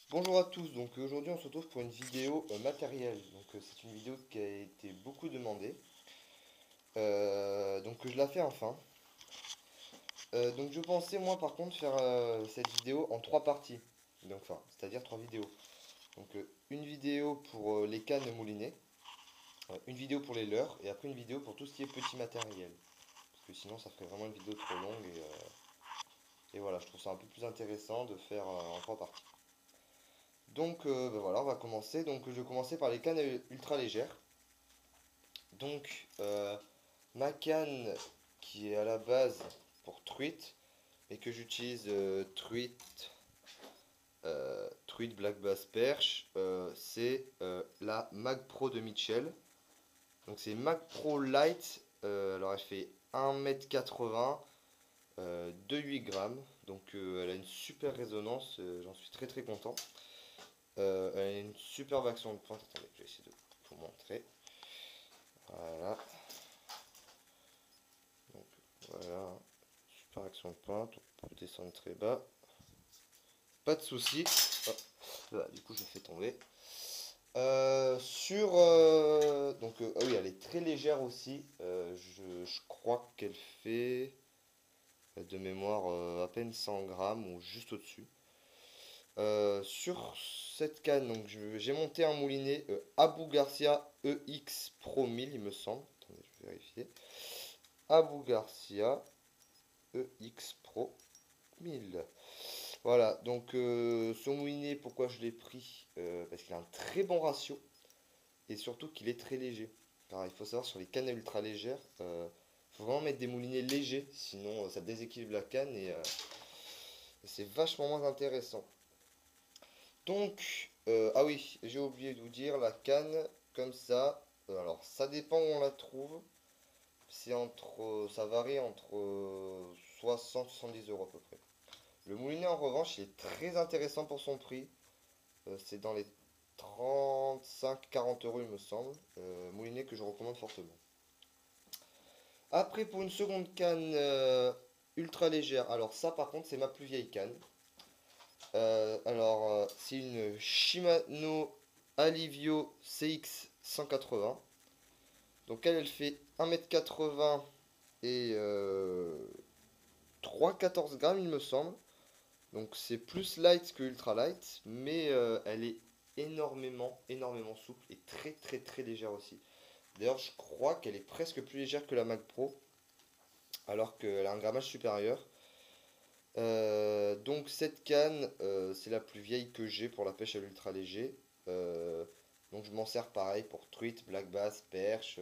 Bonjour à tous, donc aujourd'hui on se retrouve pour une vidéo matérielle. C'est une vidéo qui a été beaucoup demandée. Donc je la fais enfin. Donc je pensais moi par contre faire cette vidéo en trois parties. Donc enfin, c'est-à-dire trois vidéos. Une vidéo pour les cannes moulinées, une vidéo pour les leurres et après une vidéo pour tout ce qui est petit matériel. Parce que sinon ça ferait vraiment une vidéo trop longue et voilà, je trouve ça un peu plus intéressant de faire en trois parties. Voilà, on va commencer. Donc je vais commencer par les cannes ultra légères. Donc, ma canne qui est à la base pour truite et que j'utilise truite black bass perche, c'est la Mag Pro de Mitchell. Donc c'est Mag Pro Light, alors elle fait 1,80 m, de 8 grammes. Elle a une super résonance, j'en suis très très content. Elle a une superbe action de pointe. Attendez, je vais essayer de vous montrer. Voilà. Donc voilà, super action de pointe, on peut descendre très bas. Pas de souci. Oh, voilà, du coup je l'ai fait tomber. Ah oui, elle est très légère aussi. Je crois qu'elle fait de mémoire à peine 100 grammes ou juste au-dessus. Sur cette canne, j'ai monté un moulinet Abu Garcia EX Pro 1000, il me semble. Attendez, je vais vérifier. Abu Garcia EX Pro 1000. Voilà, ce moulinet, pourquoi je l'ai pris? Parce qu'il a un très bon ratio et surtout qu'il est très léger. Car il faut savoir sur les cannes ultra légères, faut vraiment mettre des moulinets légers, sinon ça déséquilibre la canne et c'est vachement moins intéressant. Ah oui, j'ai oublié de vous dire, la canne comme ça, alors ça dépend où on la trouve, ça varie entre 60 et 70 euros à peu près. Le moulinet en revanche, il est très intéressant pour son prix. C'est dans les 35-40 € il me semble. Moulinet que je recommande fortement. Après pour une seconde canne ultra légère. Alors ça par contre c'est ma plus vieille canne. C'est une Shimano Alivio CX 180. Donc elle fait 1,80 m et 3,14 grammes il me semble. Donc c'est plus light que ultra light, mais elle est énormément souple et très très très légère aussi. D'ailleurs, je crois qu'elle est presque plus légère que la Mag Pro, alors qu'elle a un grammage supérieur. Cette canne, c'est la plus vieille que j'ai pour la pêche à l'ultra léger. Donc je m'en sers pareil pour truite, black bass, perche,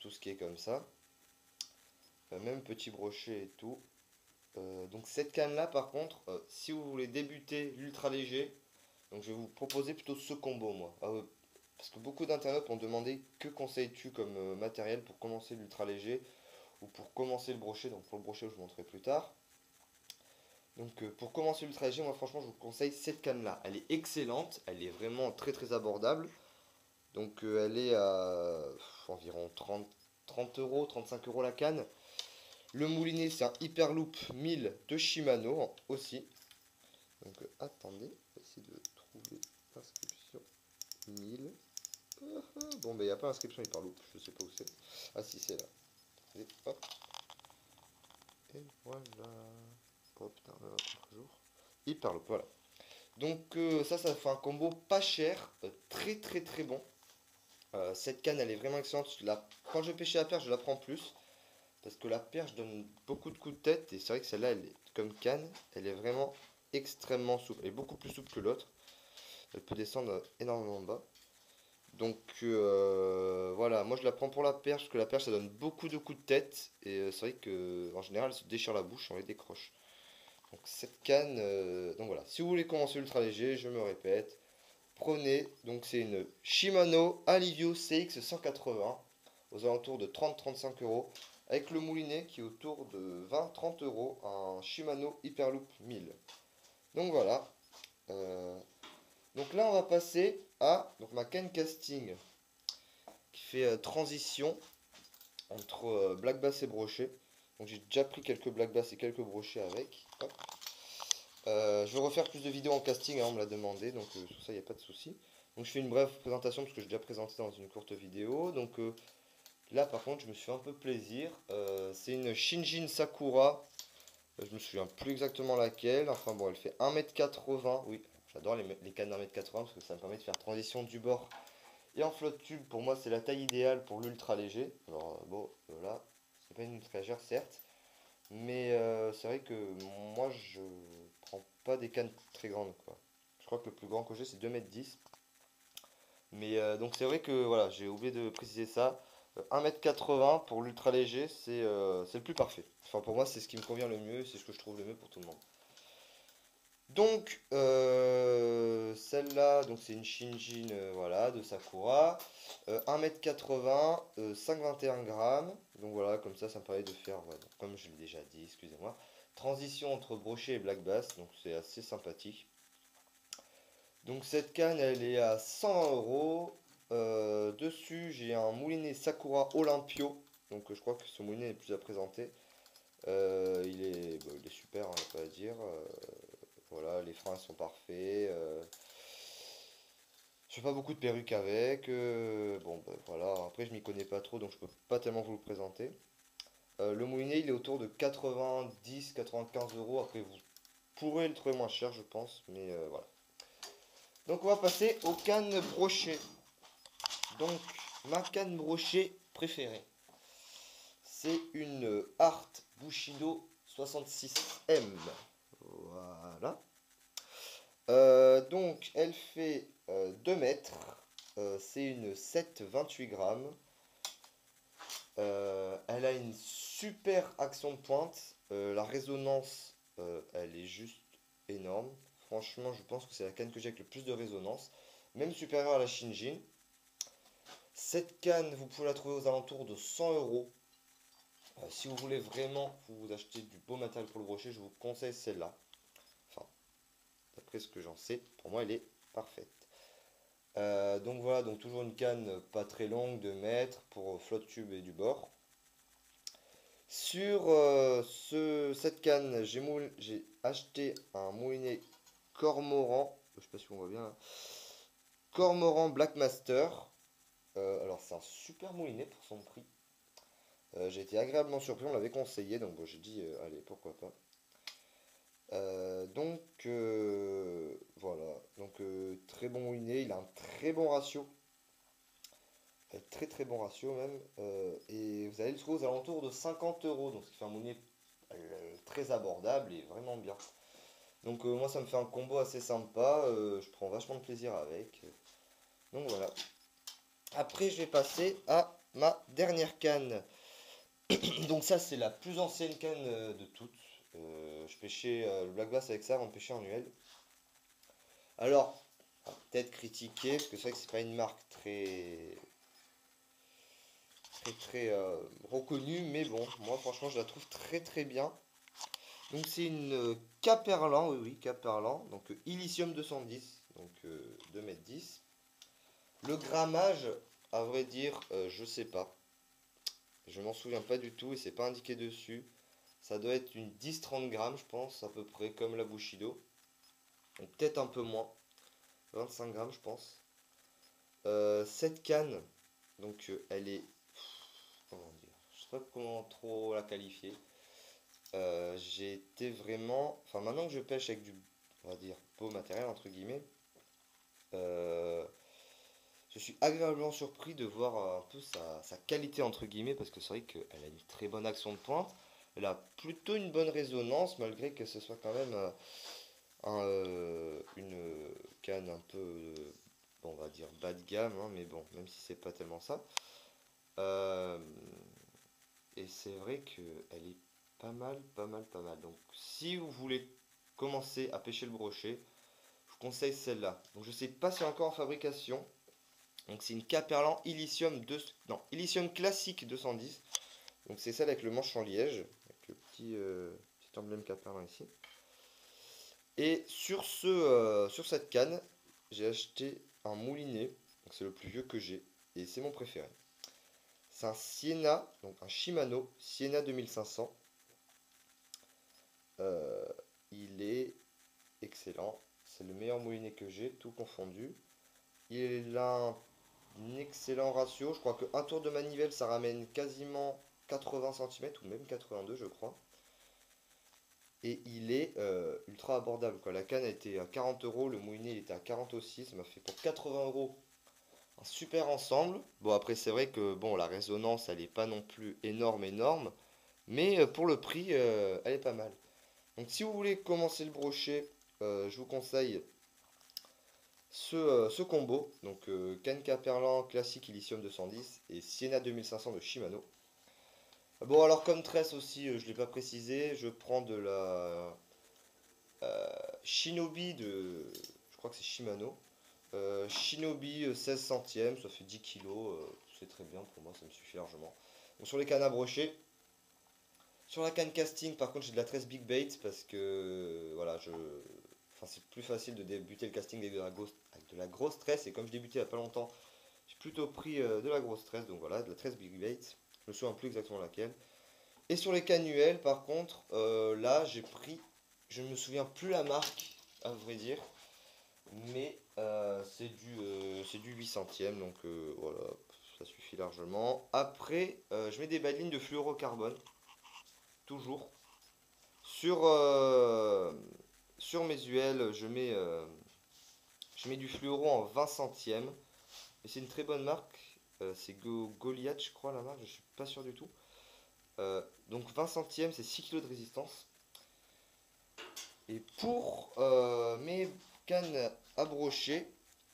tout ce qui est comme ça. Même petit brochet et tout. Donc cette canne là par contre, si vous voulez débuter l'ultra léger, donc je vais vous proposer plutôt ce combo moi. Parce que beaucoup d'internautes m'ont demandé que conseilles-tu comme matériel pour commencer l'ultra léger ou pour commencer le brochet. Donc pour le brochet je vous montrerai plus tard. Pour commencer l'ultra léger, moi franchement je vous conseille cette canne là. Elle est excellente, elle est vraiment très très abordable. Elle est à environ 30 euros, 35 euros la canne. Le moulinet c'est un Hyperloop 1000 de Shimano aussi. Attendez, on va essayer de trouver l'inscription 1000. Bon, il n'y a pas l'inscription Hyperloop, je sais pas où c'est. Ah, si, c'est là. Et hop, et voilà. Oh putain, jour. Hyperloop, voilà. Ça fait un combo pas cher, très très très bon. Cette canne, elle est vraiment excellente. Quand je pêche à la perche, je la prends plus. Parce que la perche donne beaucoup de coups de tête. Et c'est vrai que celle-là, elle est comme canne, elle est vraiment extrêmement souple. Elle est beaucoup plus souple que l'autre. Elle peut descendre énormément bas. Voilà, moi je la prends pour la perche, parce que la perche ça donne beaucoup de coups de tête, et c'est vrai que en général elle se déchire la bouche, on les décroche. Donc cette canne, donc voilà, si vous voulez commencer ultra léger, je me répète, prenez, donc c'est une Shimano Alivio CX 180, aux alentours de 30-35 euros, avec le moulinet qui est autour de 20-30 euros, un Shimano Hyperloop 1000. Donc voilà, euh, donc là on va passer à ma canne casting qui fait transition entre black bass et brochet. Donc j'ai déjà pris quelques black bass et quelques brochets avec. Hop. Je vais refaire plus de vidéos en casting, hein, on me l'a demandé, donc sur ça il n'y a pas de souci. Donc je fais une brève présentation parce que j'ai déjà présenté dans une courte vidéo. Donc là par contre je me suis fait un peu plaisir. C'est une Shinjin Sakura. Je me souviens plus exactement laquelle. Enfin bon, elle fait 1m80. Oui, j'adore les cannes d'1m80 parce que ça me permet de faire transition du bord. Et en flotte tube, pour moi c'est la taille idéale pour l'ultra léger. Alors bon, là, c'est pas une ultra légère certes. Mais c'est vrai que moi je prends pas des cannes très grandes quoi. Je crois que le plus grand que j'ai c'est 2m10. Mais donc c'est vrai que voilà, j'ai oublié de préciser ça. 1m80 pour l'ultra léger, c'est le plus parfait. Enfin pour moi c'est ce qui me convient le mieux, c'est ce que je trouve le mieux pour tout le monde. Donc celle-là, donc c'est une Shinjin voilà, de Sakura. 1m80, 5,21 grammes. Donc voilà, comme ça me permet de faire, voilà, comme je l'ai déjà dit, excusez-moi. Transition entre brochet et black bass, donc c'est assez sympathique. Donc cette canne, elle est à 100 euros. Dessus, j'ai un moulinet Sakura Olympio. Donc je crois que ce moulinet est plus à présenter. Il est super, hein, y a pas à dire. Voilà, les freins sont parfaits. Je fais pas beaucoup de perruques avec. Bon, bah, voilà. Après, je m'y connais pas trop, donc je peux pas tellement vous le présenter. Le moulinet, il est autour de 90-95 euros. Après, vous pourrez le trouver moins cher, je pense. Mais voilà. Donc, on va passer aux cannes brochées. Donc, ma canne brochée préférée, c'est une Art Bushido 66M. Voilà. Donc, elle fait 2 mètres. C'est une 7,28 grammes. Elle a une super action de pointe. La résonance, elle est juste énorme. Franchement, je pense que c'est la canne que j'ai avec le plus de résonance. Même supérieure à la Shinjin. Cette canne, vous pouvez la trouver aux alentours de 100 euros. Si vous voulez vraiment vous acheter du beau matériel pour le brochet, je vous conseille celle-là. Enfin, d'après ce que j'en sais, pour moi, elle est parfaite. Donc voilà, donc toujours une canne pas très longue, de mètres pour flotte tube et du bord. Sur cette canne, j'ai acheté un moulinet Cormoran. Je sais pas si on voit bien là. Cormoran Blackmaster. Alors c'est un super moulinet pour son prix. J'ai été agréablement surpris, on l'avait conseillé, donc bon, j'ai dit allez, pourquoi pas. Voilà, donc très bon moulinet, il a un très bon ratio, très très bon ratio même, et vous allez le trouver aux alentours de 50 euros, donc ce qui fait un moulinet très abordable et vraiment bien. Donc moi ça me fait un combo assez sympa, je prends vachement de plaisir avec. Donc voilà. Après je vais passer à ma dernière canne. Donc ça c'est la plus ancienne canne de toutes. Je pêchais le black bass avec ça avant de pêcher en UL. Alors, peut-être critiquer, parce que c'est vrai que c'est pas une marque très reconnue, mais bon, moi franchement je la trouve très très bien. Donc c'est une Caperlan, oui oui, Caperlan, donc Illicium 210, donc 2,10 m. Le grammage, à vrai dire, je sais pas. Je m'en souviens pas du tout et c'est pas indiqué dessus. Ça doit être une 10-30 grammes, je pense, à peu près comme la Bushido. Peut-être un peu moins, 25 grammes, je pense. Cette canne, donc elle est, comment dire, je sais pas comment trop la qualifier. J'ai été vraiment, enfin maintenant que je pêche avec du, on va dire, beau matériel entre guillemets, euh, je suis agréablement surpris de voir un peu sa qualité entre guillemets parce que c'est vrai qu'elle a une très bonne action de pointe. Elle a plutôt une bonne résonance malgré que ce soit quand même une canne un peu, bon, on va dire bas de gamme, hein, mais bon, même si c'est pas tellement ça. Euh, et c'est vrai qu'elle est pas mal, pas mal, pas mal. Donc si vous voulez commencer à pêcher le brochet, je vous conseille celle-là. Donc je sais pas si elle est encore en fabrication. Donc c'est une Caperlan Illicium 2, non, Illicium classique 210. Donc c'est celle avec le manche en liège, avec le petit emblème Caperlan ici. Et sur cette canne, j'ai acheté un moulinet, donc c'est le plus vieux que j'ai, et c'est mon préféré. C'est un Sienna, donc un Shimano Sienna 2500. Euh, il est excellent. C'est le meilleur moulinet que j'ai, tout confondu. Il a un excellent ratio. Je crois qu'un tour de manivelle, ça ramène quasiment 80 cm ou même 82, je crois. Et il est ultra abordable, quoi. La canne était à 40 euros, le moulinet il était à 40 aussi. Ça m'a fait pour 80 euros un super ensemble. Bon, après, c'est vrai que bon, la résonance, elle n'est pas non plus énorme, énorme. Mais pour le prix, elle est pas mal. Donc, si vous voulez commencer le brochet, je vous conseille ce combo. Donc, Kanka Perlan classique Illicium 210 et Sienna 2500 de Shimano. Bon, alors, comme tresse aussi, je ne l'ai pas précisé, je prends de la Shinobi de. Je crois que c'est Shimano. Shinobi 16 centièmes, ça fait 10 kilos, c'est très bien pour moi, ça me suffit largement. Donc sur les cannes à brocher, sur la canne casting, par contre, j'ai de la tresse Big Bait parce que voilà, enfin, c'est plus facile de débuter le casting avec de la grosse tresse. Et comme je débutais il n'y a pas longtemps, j'ai plutôt pris de la grosse tresse. Donc voilà, de la tresse Big Bait. Je me souviens plus exactement laquelle. Et sur les cannuelles, par contre, là, j'ai pris. Je ne me souviens plus la marque, à vrai dire. Mais c'est du 8 centièmes. Donc voilà, ça suffit largement. Après, je mets des badines de fluorocarbone. Toujours. Sur, sur mes UL, je mets du fluoro en 20 centièmes. Et c'est une très bonne marque. C'est Goliath, je crois, la marque. Je suis pas sûr du tout. Donc 20 centièmes, c'est 6 kg de résistance. Et pour mes cannes à brocher,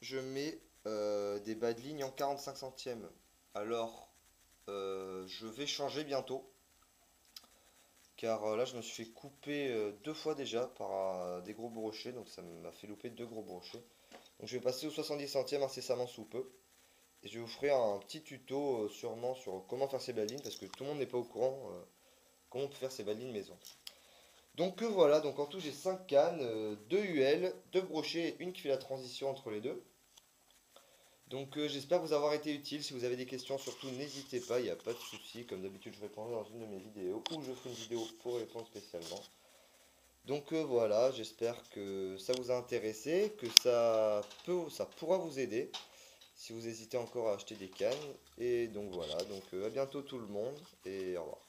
je mets des bas de ligne en 45 centièmes. Alors, je vais changer bientôt. Car là, je me suis fait couper deux fois déjà par des gros brochets. Donc ça m'a fait louper deux gros brochets. Donc je vais passer aux 70 centièmes incessamment sous peu. Et je vous ferai un petit tuto sûrement sur comment faire ces balines. Parce que tout le monde n'est pas au courant comment on peut faire ces balines maison. Donc voilà, donc en tout j'ai 5 cannes, 2 UL, 2 brochets et une qui fait la transition entre les deux. Donc j'espère vous avoir été utile. Si vous avez des questions, surtout n'hésitez pas, il n'y a pas de souci. Comme d'habitude, je répondrai dans une de mes vidéos ou je ferai une vidéo pour répondre spécialement. Donc voilà, j'espère que ça vous a intéressé, que ça pourra vous aider si vous hésitez encore à acheter des cannes. Et donc voilà, donc à bientôt tout le monde et au revoir.